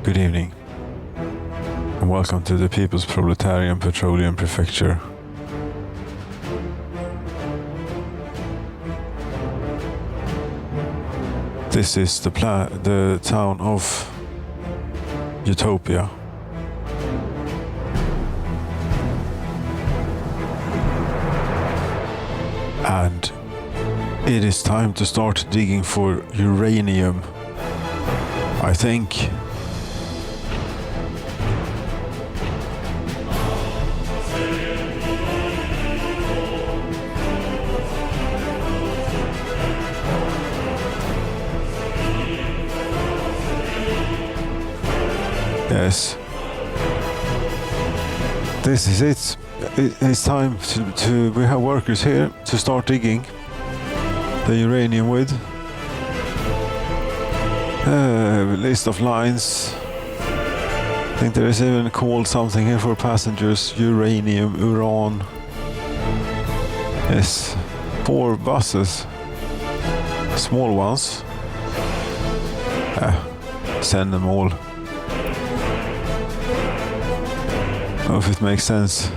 Good evening, and welcome to the People's Proletarian Petroleum Prefecture. This is the town of Utopia. And it is time to start digging for uranium, I think. Yes. This is it. It's time to we have workers here to start digging the uranium with. List of lines. I think there is even called something here for passengers. Uranium, uran. Yes. 4 buses. Small ones. Send them all. I don't know if it makes sense.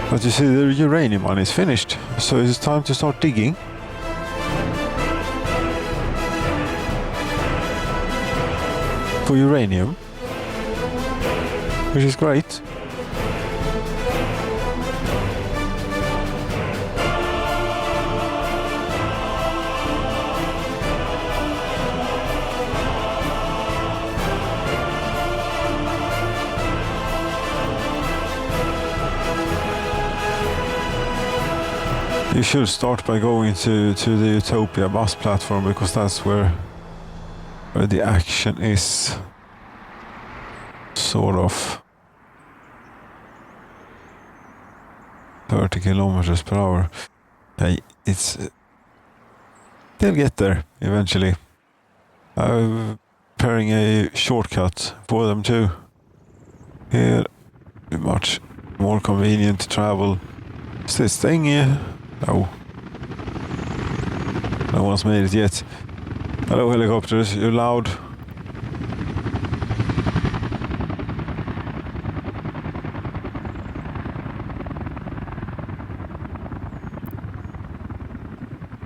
But you see, the uranium one is finished, so it's time to start digging. For uranium, which is great. You should start by going to the Utopia bus platform, because that's where the action is, sort of. 30 kilometers per hour. Hey, they'll get there eventually. I'm preparing a shortcut for them too. Here, much more convenient to travel. Is this thing here? No. No one's made it yet. Hello, helicopters. You're loud.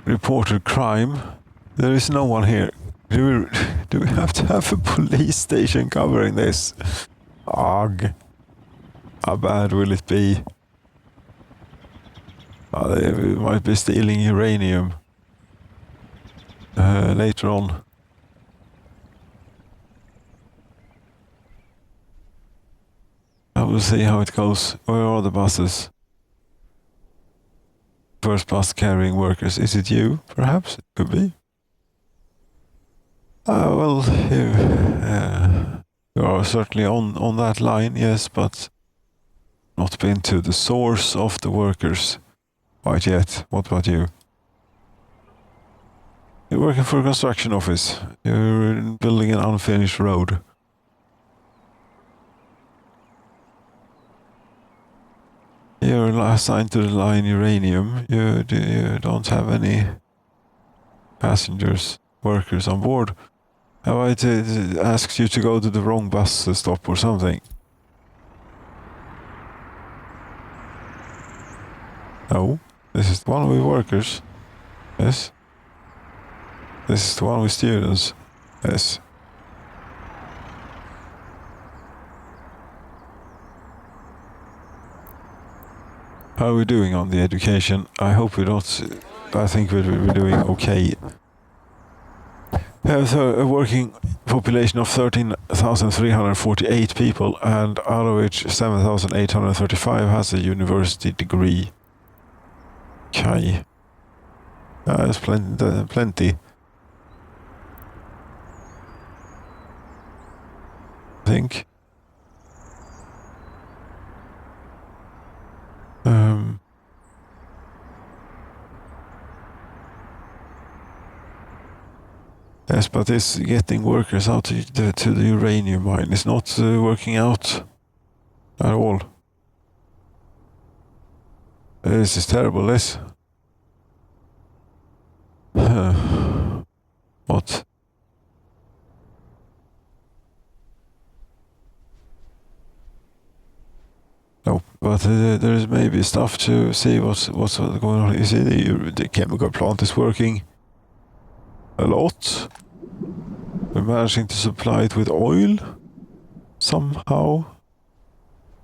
Reported crime. There is no one here. Do we have to have a police station covering this? Ugh. How bad will it be? They might be stealing uranium later on. I will see how it goes. Where are the buses? First bus carrying workers. Is it you, perhaps? It could be. Well, you are certainly on that line, yes, but not been to the source of the workers quite yet. What about you? You're working for a construction office. You're building an unfinished road. You're assigned to the line uranium. You don't have any passengers, workers on board. Have I asked you to go to the wrong bus stop or something? No. This is the one with workers. Yes. This is the one with students. Yes. How are we doing on the education? I hope we're not. I think we're doing okay. We have a working population of 13,348 people, and out of which 7,835 has a university degree. Okay. That's plenty. I think. Yes, but this getting workers out to the uranium mine is not working out at all. This is terrible, this. What? No, but there's maybe stuff to see what's going on. You see, the chemical plant is working a lot. We're managing to supply it with oil somehow.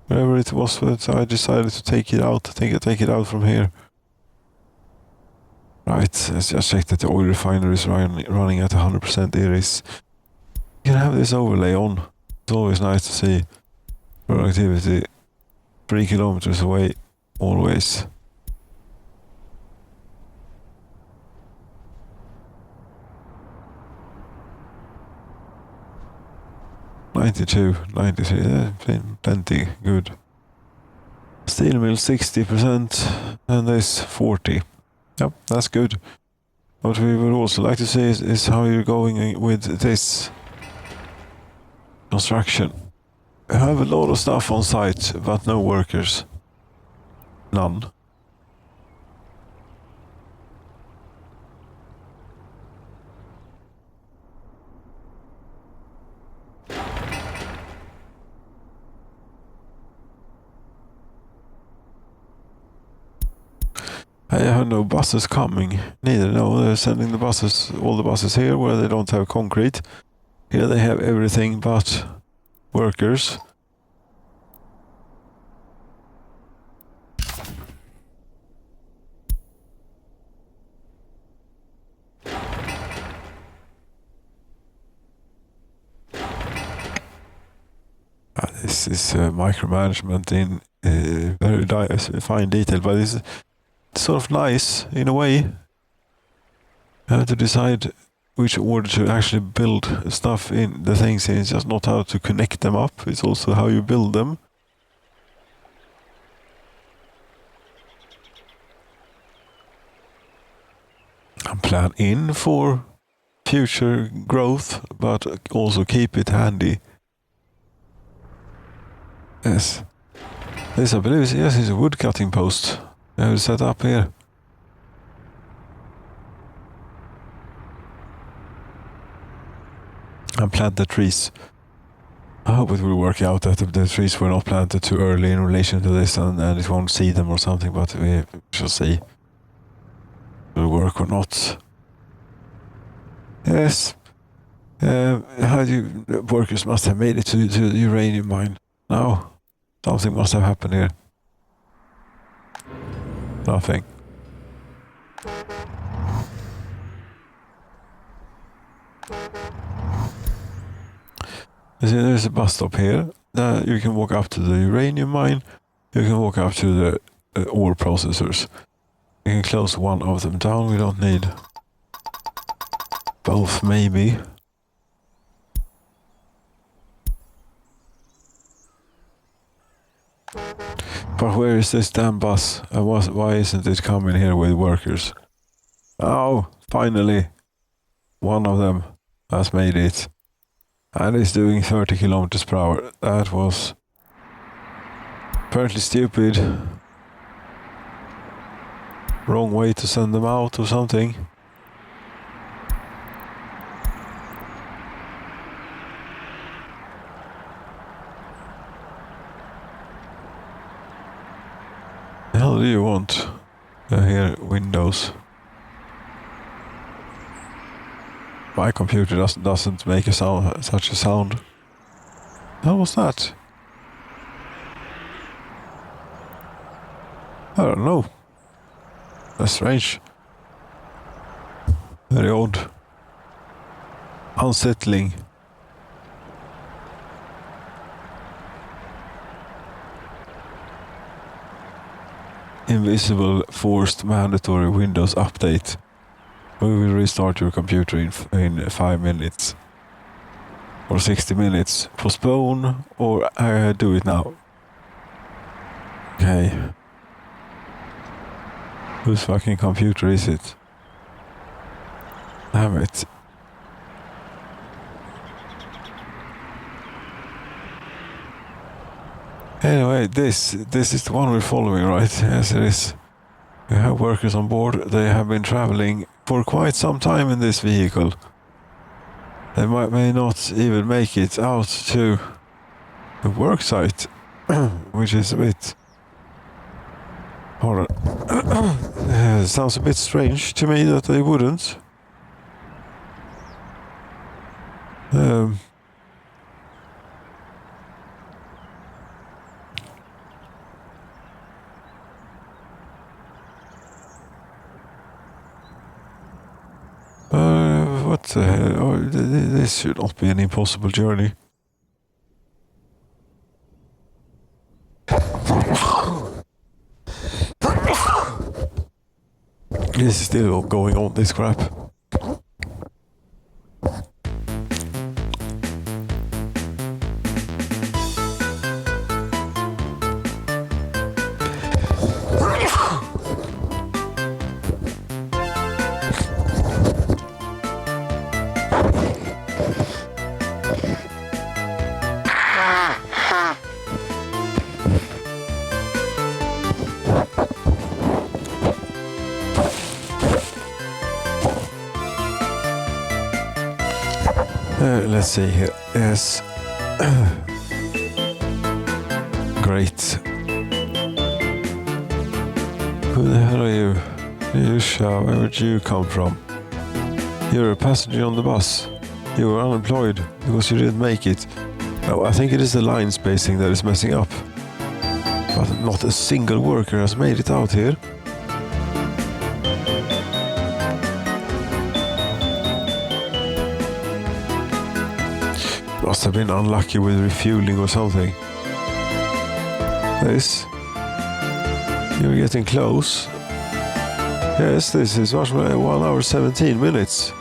Wherever it was, but I decided to take it out. Take it out from here. Right, let's just check that the oil refinery is running at 100%. It is. You can have this overlay on. It's always nice to see productivity 3 kilometers away, always. $92, $93, plenty good. Steel mill 60% and this 40. Yep, that's good. What we would also like to see is how you're going with this construction. I have a lot of stuff on site, but no workers. None. I have no buses coming. Neither. No, they're sending the buses, all the buses here where they don't have concrete. Here they have everything but workers. This is micromanagement in very fine detail, but it's sort of nice in a way. You have to decide which order to actually build stuff in the things. It's just not how to connect them up, it's also how you build them. And plan in for future growth, but also keep it handy. Yes. This, I believe, is a wood cutting post. I have set up here. And plant the trees. I hope it will work out that the trees were not planted too early in relation to this and it won't see them or something, but we shall see. Will work or not. Yes. Workers must have made it to the uranium mine. No. Something must have happened here. Nothing. You see, there's a bus stop here. You can walk up to the uranium mine. You can walk up to the ore processors. You can close one of them down. We don't need both, maybe. But where is this damn bus? Why isn't it coming here with workers? Oh, finally. One of them has made it. And it's doing 30 kilometers per hour. That was apparently stupid. Wrong way to send them out or something. The hell do you want? Here, Windows. My computer doesn't make a sound, such a sound. How was that? I don't know. That's strange. Very odd. Unsettling. Invisible forced mandatory Windows update. We will restart your computer in 5 minutes. Or 60 minutes. Postpone or do it now. Okay. Whose fucking computer is it? Damn it. Anyway, this is the one we're following, right? Yes, it is. We have workers on board. They have been traveling for quite some time in this vehicle. They may not even make it out to the work site, which is a bit... Hold on. Sounds a bit strange to me that they wouldn't. What the hell? Oh, this should not be an impossible journey. This is still going on, this crap. Let's see here. Yes. Great. Who the hell are you? Yusha, where would you come from? You're a passenger on the bus. You were unemployed because you didn't make it. No, I think it is the line spacing that is messing up. But not a single worker has made it out here. Must have been unlucky with refueling or something. This. You're getting close. Yes, this is 1 hour 17 minutes.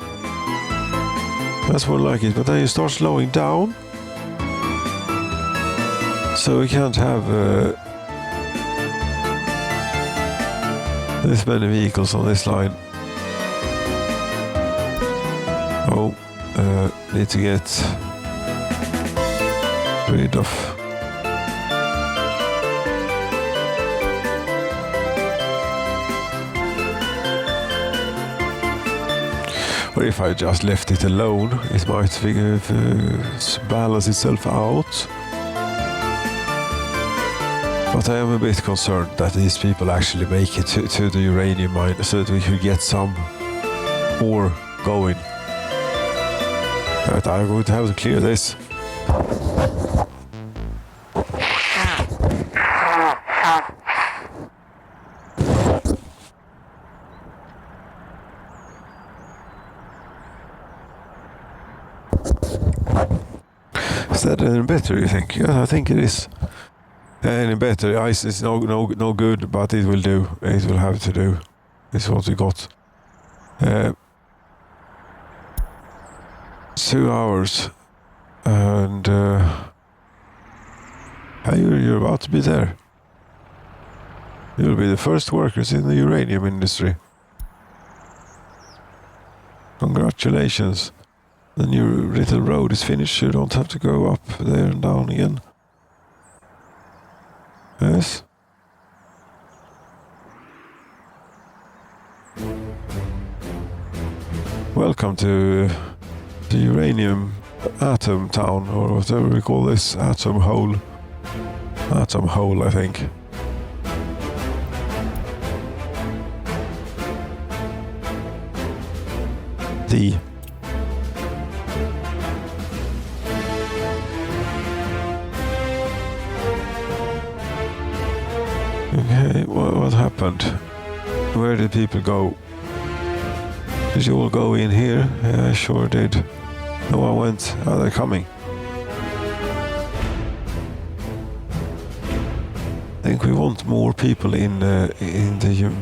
That's more like it, but then you start slowing down. So we can't have this many vehicles on this line. Oh, need to get rid of. Or if I just left it alone, it might balance itself out. But I am a bit concerned that these people actually make it to the uranium mine so that we could get some ore going. But I'm going to have to clear this. Is that any better, you think? Yeah, I think it is. Any better. Ice is no good, but it will do. It will have to do. This is what we got. 2 hours. And you're about to be there. You'll be the first workers in the uranium industry. Congratulations. The new little road is finished. You don't have to go up there and down again. Yes. Welcome to the uranium atom town, or whatever we call this, atom hole. Atom hole, I think. Okay, what happened? Where did people go? Did you all go in here? Yeah, I sure did. No one went. Oh, they're coming. I think we want more people in the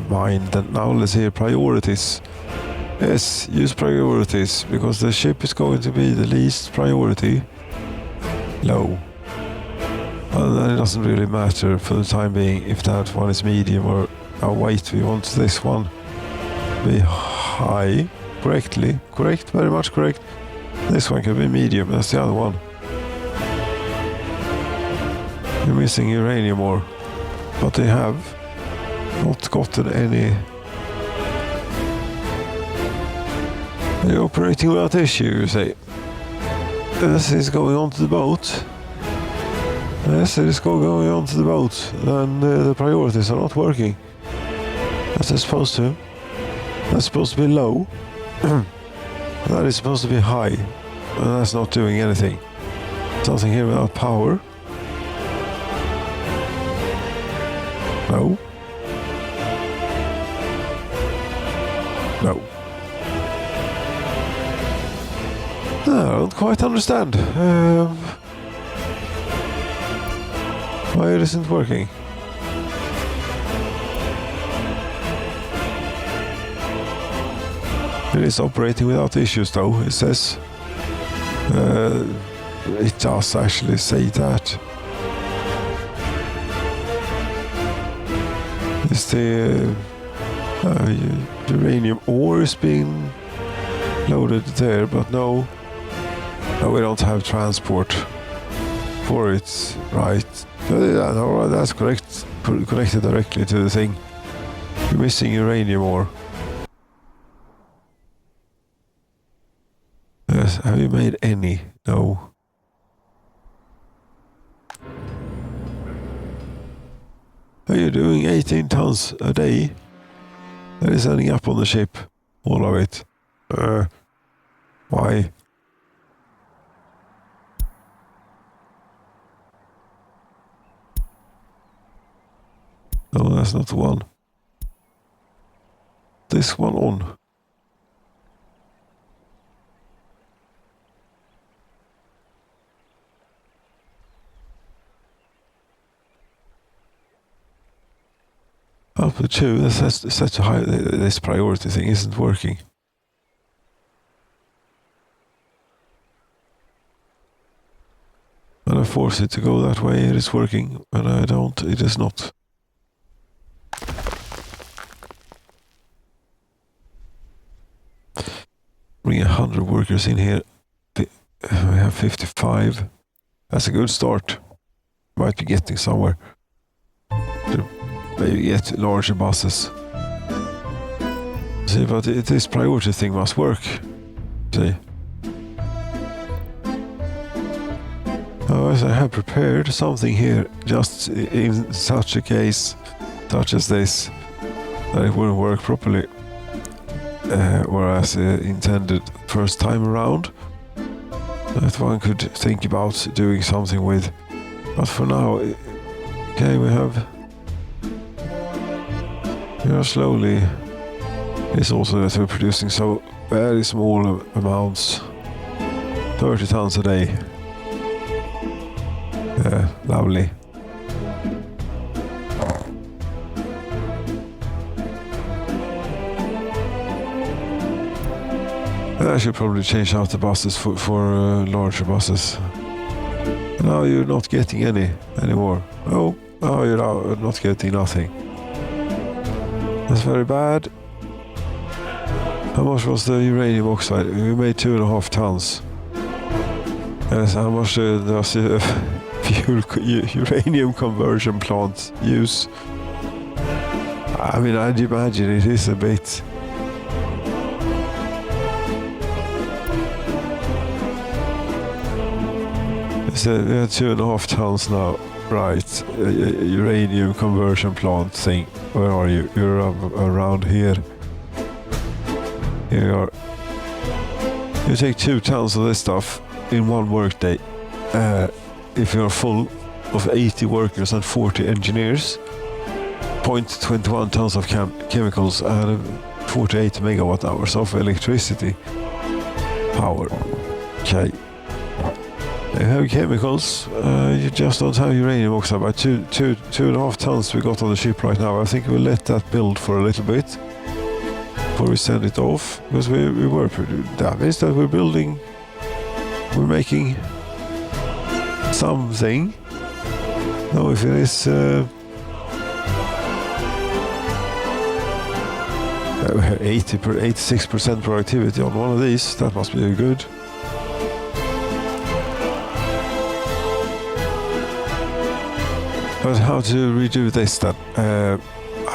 mine than now. Let's hear priorities. Yes, use priorities, because the ship is going to be the least priority. Low. Well, then it doesn't really matter for the time being if that one is medium or... Oh wait, we want this one to be high. Correct, very much correct. This one can be medium, that's the other one. You're missing uranium ore, but they have not gotten any. They're operating without issue, you say. This is going onto the boat. Yes, it is going onto the boat. And the priorities are not working as they're supposed to. That's supposed to be low. That is supposed to be high. And that's not doing anything. Something here without power. No. No. I don't quite understand why it isn't working. It is operating without issues though, it says. It does actually say that. Is the uranium ore is being loaded there, but no, we don't have transport for it, right? No, that's correct. Connected directly to the thing. You're missing uranium ore. Yes, have you made any? No. Are you doing 18 tons a day? That is ending up on the ship. All of it. Why? No, that's not the one. This one on. Up to 2, that's such a high, this priority thing isn't working. When I force it to go that way, it is working. When I don't, it is not. Bring 100 workers in here. We have 55. That's a good start. Might be getting somewhere. Maybe get larger buses. See, but this priority thing must work. See. Otherwise, I have prepared something here, just in such a case, such as this, that it wouldn't work properly. Whereas intended first time around, that one could think about doing something with. But for now, okay, we are slowly. It's also that we're producing so very small amounts, 30 tons a day. Yeah, lovely. I should probably change out the buses for larger buses. Now you're not getting any anymore. Oh, now you're not getting nothing. That's very bad. How much was the uranium oxide? We made 2.5 tons. Yes, how much does the uranium conversion plant use? I mean, I'd imagine it is a bit. So we have 2.5 tons now, right? Uranium conversion plant thing. Where are you? You're around here. Here you are. You take 2 tons of this stuff in one workday. If you're full of 80 workers and 40 engineers, 0.21 tons of chemicals and 48 megawatt hours of electricity power. Okay. You have chemicals, you just don't have uranium oxide. By 2.5 tons we got on the ship right now. I think we'll let that build for a little bit before we send it off, because we were pretty damaged that we're making something. Now if it is 86% productivity on one of these, that must be good. But how to redo this then?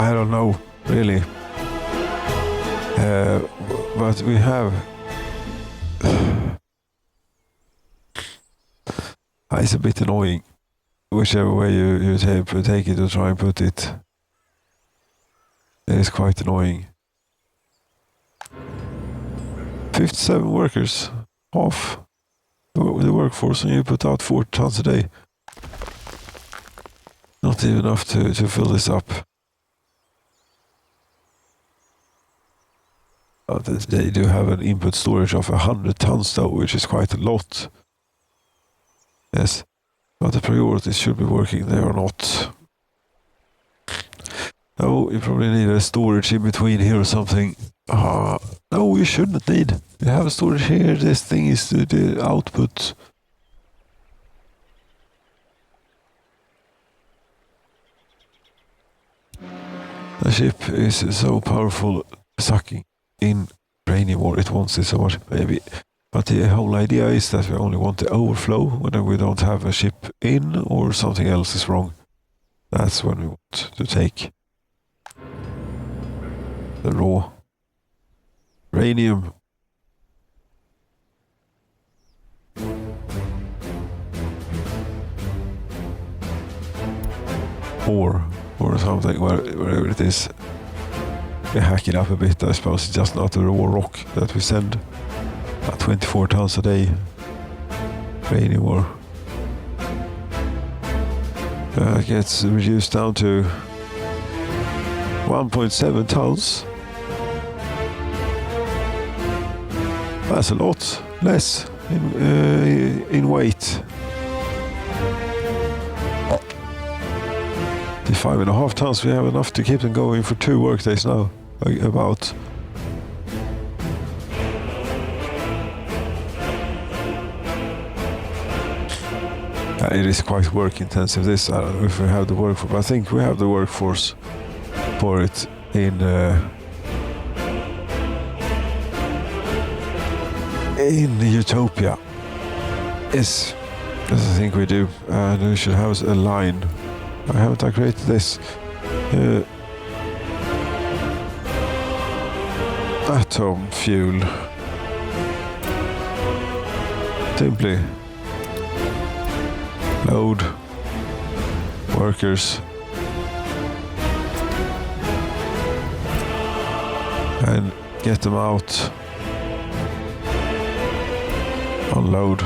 I don't know, really. But we have... It's a bit annoying. Whichever way you take it or try and put it. It is quite annoying. 57 workers. Half the workforce, and you put out 4 tons a day. Not even enough to fill this up. They do have an input storage of 100 tons though, which is quite a lot. Yes, but the priorities should be working there or not. Oh, you probably need a storage in between here or something. No, you shouldn't need. You have a storage here. This thing is the output. The ship is so powerful, sucking in uranium, or it wants it so much, maybe. But the whole idea is that we only want the overflow when we don't have a ship in or something else is wrong. That's when we want to take the raw uranium. Or something, wherever it is. We hack it up a bit, I suppose. It's just not the raw rock that we send. 24 tons a day. Uranium ore. Gets reduced down to 1.7 tons. That's a lot less in weight. 5.5 tons, we have enough to keep them going for 2 workdays now, about. It is quite work intensive, this. I don't know if we have the workforce, but I think we have the workforce for it in Utopia. Yes, I think we do, and we should have a line. I haven't created this. Atom fuel. Simply load workers and get them out. Unload.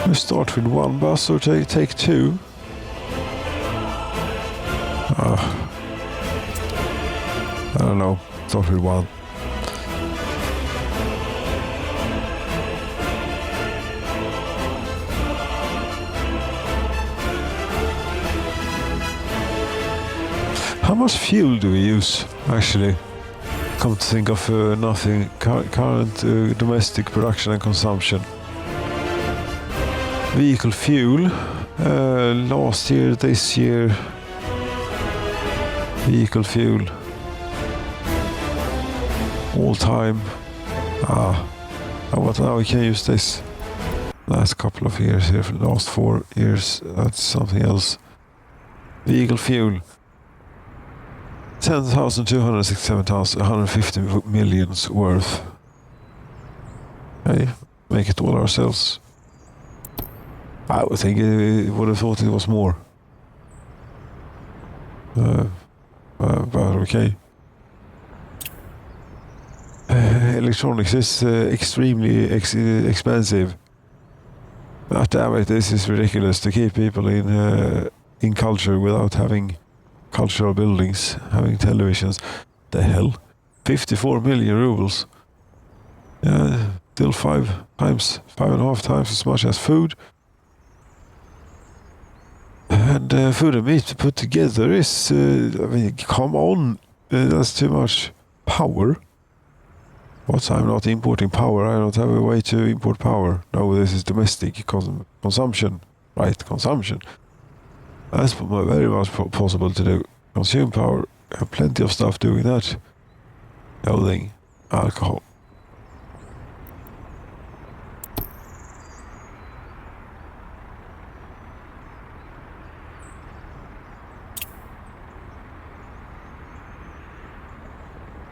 We start with 1 bus or take 2. I don't know. Start with 1. How much fuel do we use, actually? Come to think of nothing. Current domestic production and consumption. Vehicle fuel, last year, this year, vehicle fuel, all time. What now we can use this. Last couple of years here, for the last 4 years, that's something else. Vehicle fuel, 10,267 tons, 150 millions worth. Okay, make it all ourselves. I would think I would have thought it was more. But okay. Electronics is extremely expensive. But damn it, this is ridiculous to keep people in culture without having cultural buildings, having televisions. The hell? 54 million rubles. Still 5.5 times as much as food. And food and meat put together is, I mean, come on, that's too much power. But I'm not importing power, I don't have a way to import power. No, this is domestic consumption, right? Consumption. That's very much possible to do. Consume power have plenty of stuff doing that. Clothing, alcohol.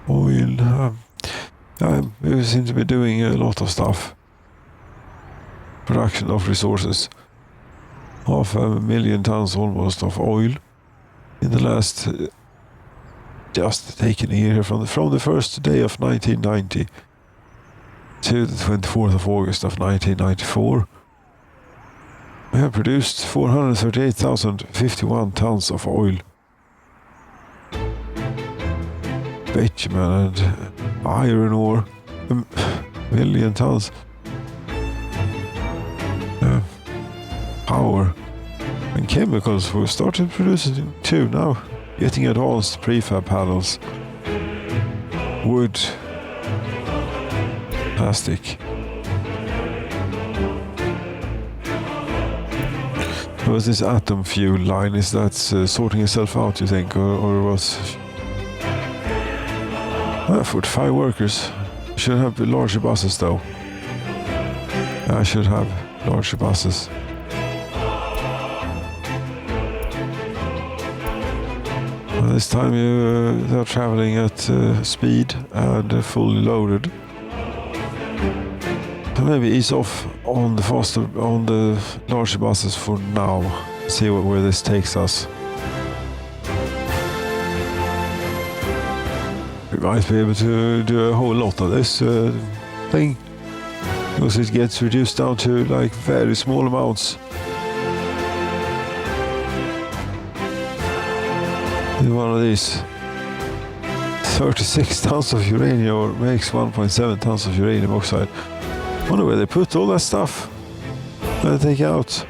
Oil. We seem to be doing a lot of stuff. Production of resources. 500,000 tons almost of oil in the last just taken a year from the first day of 1990 to the 24th of August of 1994. We have produced 438,051 tons of oil. Bitumen and iron ore, a million tons. Power and chemicals we started producing too now, getting advanced prefab panels, wood, plastic. Was this atom fuel line, is that sorting itself out, you think, or was 45 workers? Should have larger buses though. I should have larger buses. This time they're traveling at speed and fully loaded. So maybe ease off on the larger buses for now. See where this takes us. We might be able to do a whole lot of this thing, because it gets reduced down to like very small amounts. One of these 36 tons of uranium makes 1.7 tons of uranium oxide. Wonder where they put all that stuff that they take out.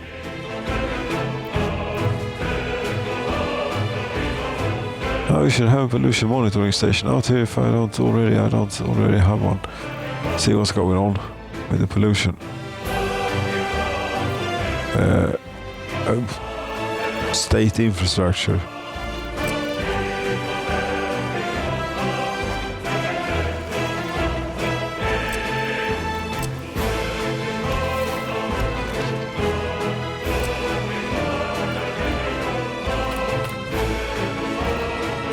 We should have a pollution monitoring station out here if I don't already have one. See what's going on with the pollution. State infrastructure.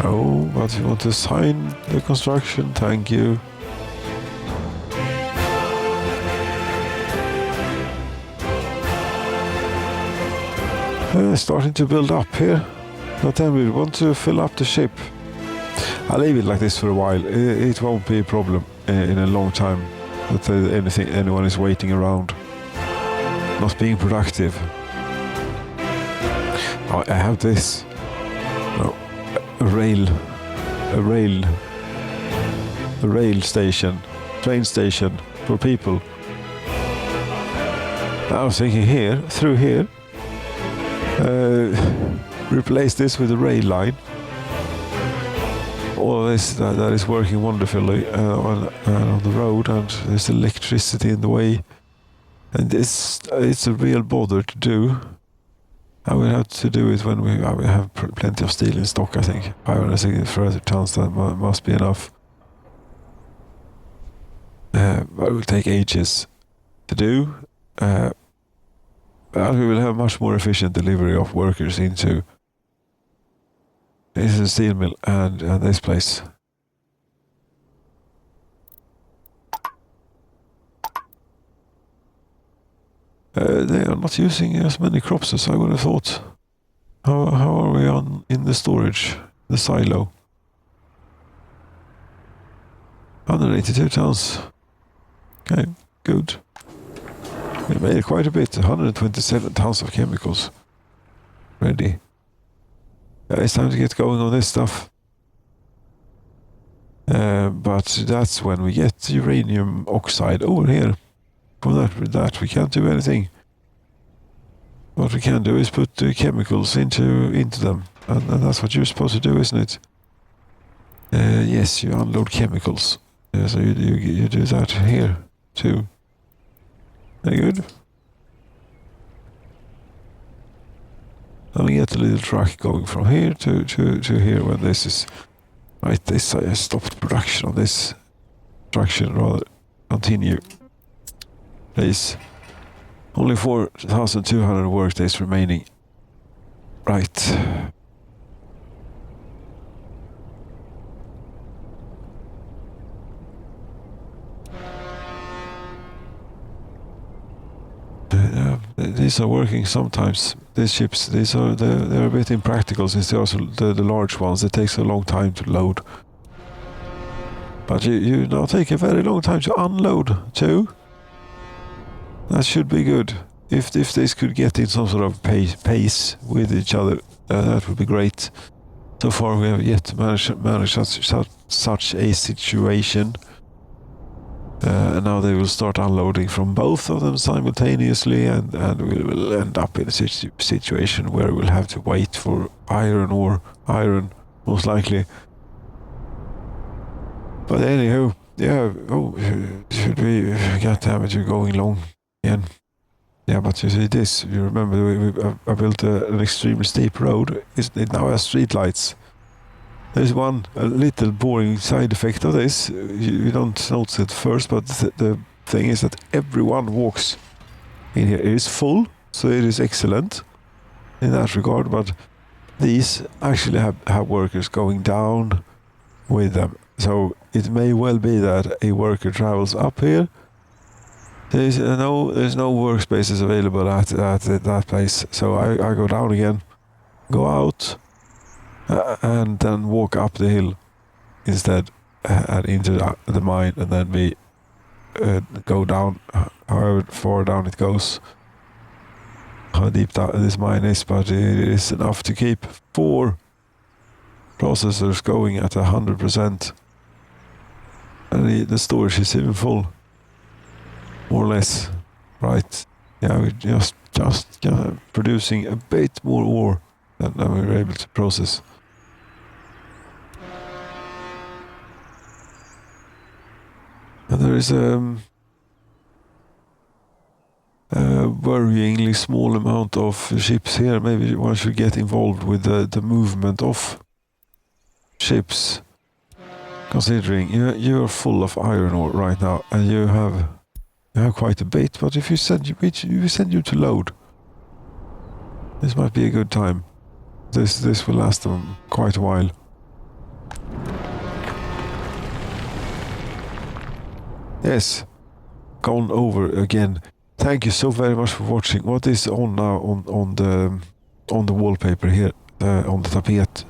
Oh, but you want to sign the construction? Thank you. Starting to build up here, but then we want to fill up the ship. I'll leave it like this for a while. It won't be a problem in a long time that anyone is waiting around, not being productive. Oh, I have this. No. A rail station, train station for people. I was thinking here, through here, replace this with a rail line. All of this that is working wonderfully on the road, and there's electricity in the way, and it's a real bother to do. I will have to do it when we have plenty of steel in stock, I think. 560 tons, that must be enough. But it will take ages to do. But we will have much more efficient delivery of workers into the steel mill and this place. They are not using as many crops as I would have thought. How are we in the storage, the silo? 182 tons. Okay, good. We made quite a bit. 127 tons of chemicals ready. It's time to get going on this stuff. But that's when we get uranium oxide over here. With that we can't do anything. What we can do is put chemicals into them, and that's what you're supposed to do, isn't it? Yes, you unload chemicals. So you do that here too. Very good. Let me get a little track going from here to here when this is... Right, this I stopped production on this. Traction rather. Continue. Please. Only 4,200 workdays remaining. Right. These are working sometimes. These ships, they're a bit impractical since they're also the large ones. It takes a long time to load. But you now take a very long time to unload too. That should be good. If this could get in some sort of pace with each other, that would be great. So far we have yet managed such a situation. And now they will start unloading from both of them simultaneously, and we will end up in a situation where we'll have to wait for iron, most likely. But anyhow, yeah, should we... God damn it, you're going long again. Yeah, but you see this, you remember I built an extremely steep road. It now has street lights. There's a little boring side effect of this. You don't notice it first, but the thing is that everyone walks in here. It is full, so it is excellent in that regard, but these actually have workers going down with them. So it may well be that a worker travels up here. There's no workspaces available at that place. So I go down again, go out, and then walk up the hill instead, and into the mine, and then we go down, however far down it goes, how deep this mine is, but it is enough to keep 4 processors going at 100%, and the storage is even full, more or less. Right, yeah, we're just producing a bit more ore than we were able to process. And there is a worryingly small amount of ships here. Maybe one should get involved with the movement of ships. Considering you are full of iron ore right now, and you have quite a bit. But if you send you to load, this might be a good time. This will last them quite a while. Yes, gone over again. Thank you so very much for watching. What is on now on the wallpaper here, on the tapet?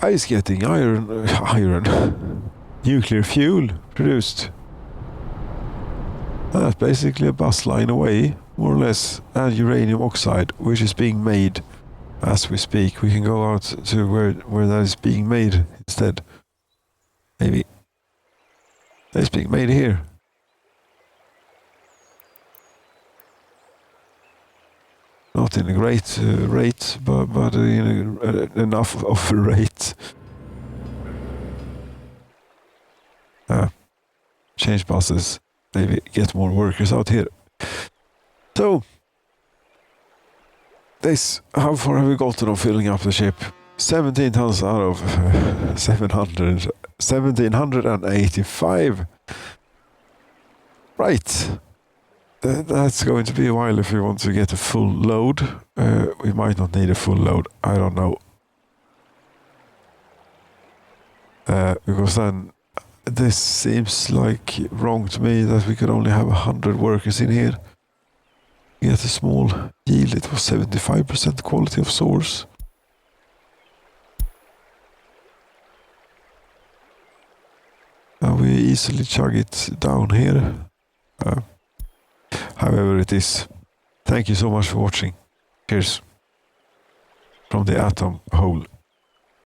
Ice getting iron, nuclear fuel produced. That's basically a bus line away, more or less, and uranium oxide, which is being made as we speak. We can go out to where that is being made instead. Maybe. It's being made here. Not in a great rate, but in enough of a rate. Change buses, maybe get more workers out here. So, how far have we gotten on filling up the ship? 17 tons out of 700. 1785. Right. That's going to be a while if we want to get a full load. We might not need a full load. I don't know. Because then this seems like wrong to me that we could only have 100 workers in here. Get a small yield. It was 75% quality of source. And we easily chug it down here. However it is. Thank you so much for watching. Cheers. From the atom hole.